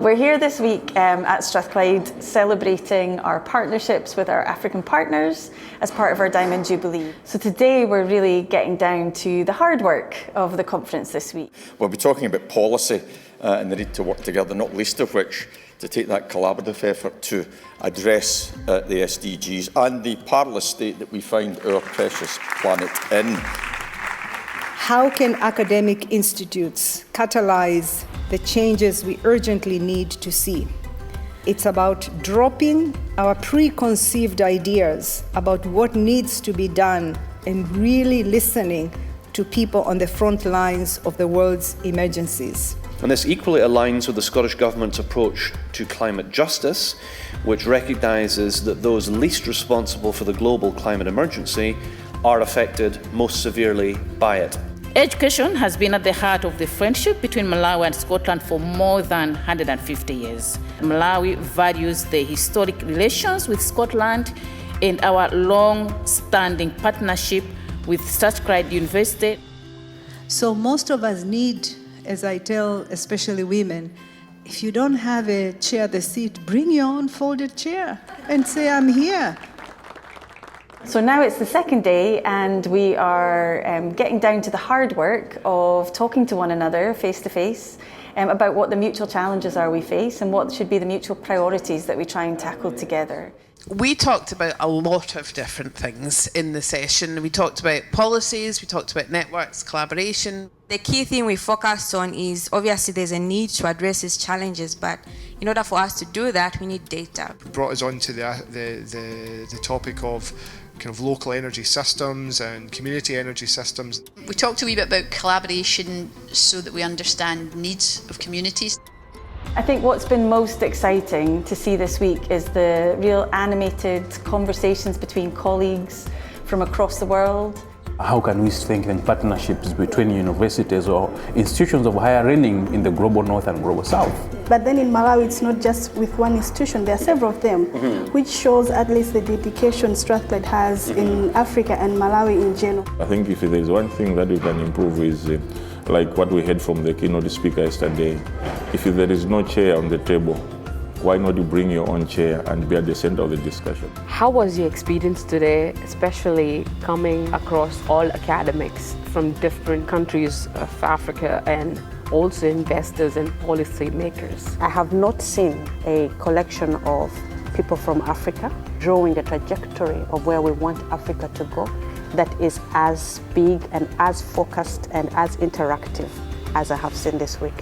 We're here this week at Strathclyde celebrating our partnerships with our African partners as part of our Diamond Jubilee. So today we're really getting down to the hard work of the conference this week. We'll be talking about policy and the need to work together, not least of which to take that collaborative effort to address the SDGs and the parlous state that we find our precious planet in. How can academic institutes catalyze the changes we urgently need to see? It's about dropping our preconceived ideas about what needs to be done and really listening to people on the front lines of the world's emergencies. And this equally aligns with the Scottish Government's approach to climate justice, which recognises that those least responsible for the global climate emergency are affected most severely by it. Education has been at the heart of the friendship between Malawi and Scotland for more than 150 years. Malawi values the historic relations with Scotland and our long-standing partnership with Strathclyde University. So most of us need, as I tell especially women, if you don't have a chair, the seat, bring your own folded chair and say, I'm here. So now it's the second day and we are getting down to the hard work of talking to one another face to face about what the mutual challenges are we face and what should be the mutual priorities that we try and tackle together. We talked about a lot of different things in the session. We talked about policies, we talked about networks, collaboration. The key thing we focused on is obviously there's a need to address these challenges, but in order for us to do that, we need data. Brought us on to the topic of kind of local energy systems and community energy systems. We talked a wee bit about collaboration so that we understand needs of communities. I think what's been most exciting to see this week is the real animated conversations between colleagues from across the world. How can we strengthen partnerships between universities or institutions of higher learning in the global north and global south? But then in Malawi, it's not just with one institution, there are several of them, which shows at least the dedication Strathclyde has in Africa and Malawi in general. I think if there's one thing that we can improve is like what we heard from the keynote speaker yesterday. If there is no chair on the table, why not you bring your own chair and be at the center of the discussion? How was your experience today, especially coming across all academics from different countries of Africa and also investors and policy makers? I have not seen a collection of people from Africa drawing a trajectory of where we want Africa to go that is as big and as focused and as interactive as I have seen this week.